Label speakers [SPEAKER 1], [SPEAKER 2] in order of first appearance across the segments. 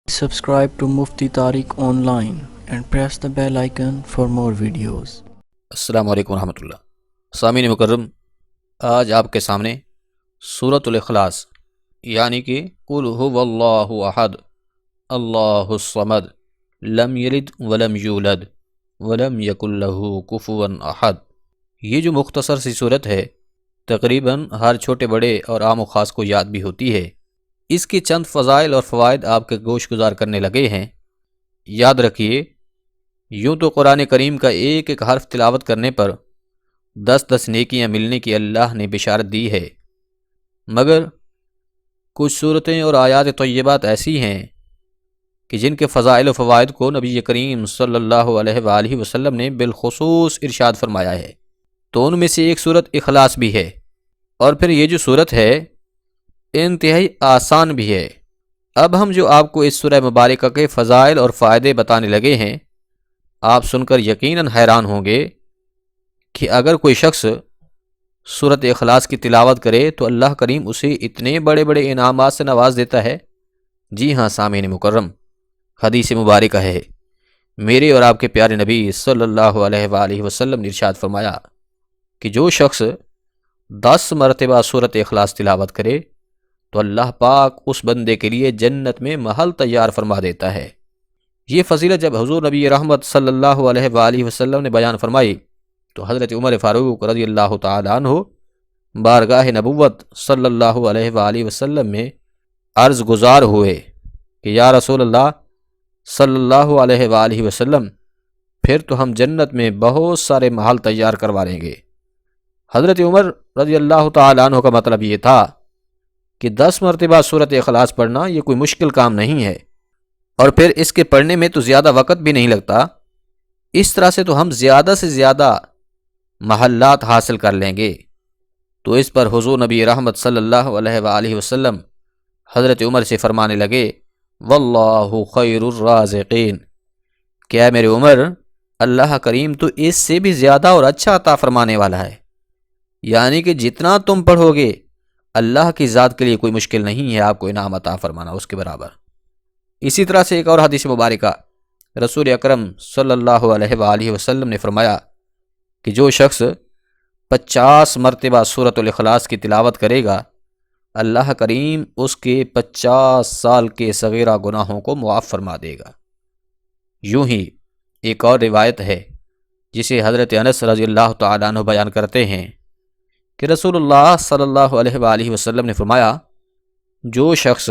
[SPEAKER 1] Subscribe to Mufti Tariq Online and press the bell icon for more videos.
[SPEAKER 2] السلام علیکم ورحمۃ اللہ۔ سامعین مکرم، آج آپ کے سامنے سورۃ الاخلاص یعنی کہ قل هو اللہ احد اللہ الصمد لم یلد ولم یولد ولم یکن لہ کفوا احد، یہ جو مختصر سی صورت ہے تقریباً ہر چھوٹے بڑے اور عام و خاص کو یاد بھی ہوتی ہے۔ اس کے چند فضائل اور فوائد آپ کے گوش گزار کرنے لگے ہیں۔ یاد رکھیے، یوں تو قرآن کریم کا ایک ایک حرف تلاوت کرنے پر 10 نیکیاں ملنے کی اللہ نے بشارت دی ہے، مگر کچھ صورتیں اور آیات طیبات ایسی ہیں کہ جن کے فضائل و فوائد کو نبی کریم صلی اللہ علیہ وآلہ وسلم نے بالخصوص ارشاد فرمایا ہے۔ تو ان میں سے ایک صورت اخلاص بھی ہے، اور پھر یہ جو صورت ہے انتہائی آسان بھی ہے۔ اب ہم جو آپ کو اس سورہ مبارکہ کے فضائل اور فائدے بتانے لگے ہیں، آپ سن کر یقیناً حیران ہوں گے کہ اگر کوئی شخص سورۃ اخلاص کی تلاوت کرے تو اللہ کریم اسے اتنے بڑے بڑے انعامات سے نواز دیتا ہے۔ جی ہاں سامعین مکرم، حدیث مبارکہ ہے، میرے اور آپ کے پیارے نبی صلی اللہ علیہ وآلہ وسلم نے ارشاد فرمایا کہ جو شخص 10 مرتبہ سورۃ اخلاص تلاوت کرے تو اللہ پاک اس بندے کے لیے جنت میں محل تیار فرما دیتا ہے۔ یہ فضیلت جب حضور نبی رحمت صلی اللہ علیہ وآلہ وسلم نے بیان فرمائی تو حضرت عمر فاروق رضی اللہ تعالی عنہ بارگاہ نبوت صلی اللہ علیہ وآلہ وسلم میں عرض گزار ہوئے کہ یا رسول اللہ صلی اللہ علیہ وآلہ وسلم، پھر تو ہم جنت میں بہت سارے محل تیار کروا لیں گے۔ حضرت عمر رضی اللہ تعالی عنہ کا مطلب یہ تھا کہ 10 مرتبہ سورۃ اخلاص پڑھنا یہ کوئی مشکل کام نہیں ہے، اور پھر اس کے پڑھنے میں تو زیادہ وقت بھی نہیں لگتا۔ اس طرح سے تو ہم زیادہ سے زیادہ محلات حاصل کر لیں گے۔ تو اس پر حضور نبی رحمت صلی اللہ علیہ وآلہ وسلم حضرت عمر سے فرمانے لگے، واللہ خیر الرازقین، کیا میرے عمر، اللہ کریم تو اس سے بھی زیادہ اور اچھا عطا فرمانے والا ہے، یعنی کہ جتنا تم پڑھو گے اللہ کی ذات کے لیے کوئی مشکل نہیں ہے آپ کو انعام عطا فرمانا اس کے برابر۔ اسی طرح سے ایک اور حدیث مبارکہ رسول اکرم صلی اللہ علیہ وآلہ وسلم نے فرمایا کہ جو شخص 50 مرتبہ سورۃ الاخلاص کی تلاوت کرے گا اللہ کریم اس کے 50 سال کے صغیرہ گناہوں کو معاف فرما دے گا۔ یوں ہی ایک اور روایت ہے جسے حضرت انس رضی اللہ تعالیٰ عنہ بیان کرتے ہیں کہ رسول اللہ صلی اللہ علیہ وآلہ وسلم نے فرمایا، جو شخص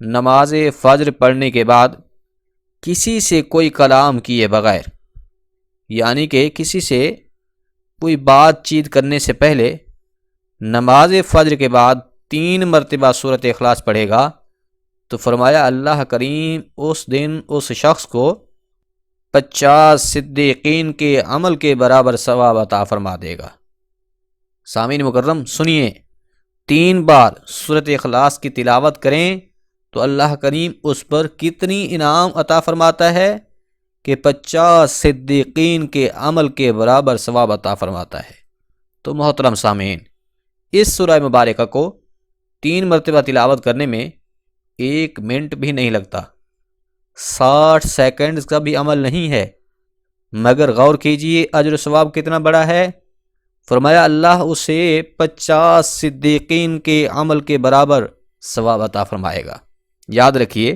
[SPEAKER 2] نماز فجر پڑھنے کے بعد کسی سے کوئی کلام کیے بغیر، یعنی کہ کسی سے کوئی بات چیت کرنے سے پہلے نماز فجر کے بعد 3 مرتبہ سورۃ اخلاص پڑھے گا تو فرمایا اللہ کریم اس دن اس شخص کو 50 صدیقین کے عمل کے برابر ثواب عطا فرما دے گا۔ سامعین مکرم سنیے، 3 بار سورۃ اخلاص کی تلاوت کریں تو اللہ کریم اس پر کتنی انعام عطا فرماتا ہے کہ 50 صدیقین کے عمل کے برابر ثواب عطا فرماتا ہے۔ تو محترم سامعین، اس سورہ مبارکہ کو 3 مرتبہ تلاوت کرنے میں 1 منٹ بھی نہیں لگتا، 60 سیکنڈز کا بھی عمل نہیں ہے، مگر غور کیجئے اجر و ثواب کتنا بڑا ہے۔ فرمایا اللہ اسے 50 صدیقین کے عمل کے برابر ثواب عطا فرمائے گا۔ یاد رکھیے،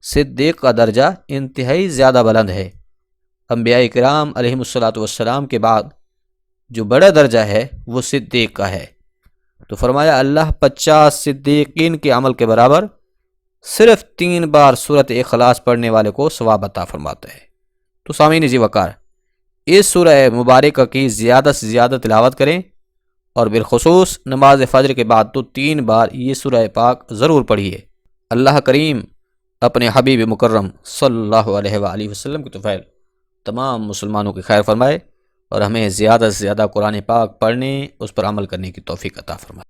[SPEAKER 2] صدیق کا درجہ انتہائی زیادہ بلند ہے۔ انبیاء کرام علیہم الصلاۃ والسلام کے بعد جو بڑا درجہ ہے وہ صدیق کا ہے۔ تو فرمایا اللہ 50 صدیقین کے عمل کے برابر صرف 3 بار سورۃ اخلاص پڑھنے والے کو ثواب عطا فرماتا ہے۔ تو سامعین ذی وقار، اس سورہ مبارکہ کی زیادہ سے زیادہ تلاوت کریں، اور بالخصوص نماز فجر کے بعد تو 3 بار یہ سورہ پاک ضرور پڑھیے۔ اللہ کریم اپنے حبیب مکرم صلی اللہ علیہ وآلہ وسلم کی طفیل تمام مسلمانوں کی خیر فرمائے، اور ہمیں زیادہ سے زیادہ قرآن پاک پڑھنے، اس پر عمل کرنے کی توفیق عطا فرمائے۔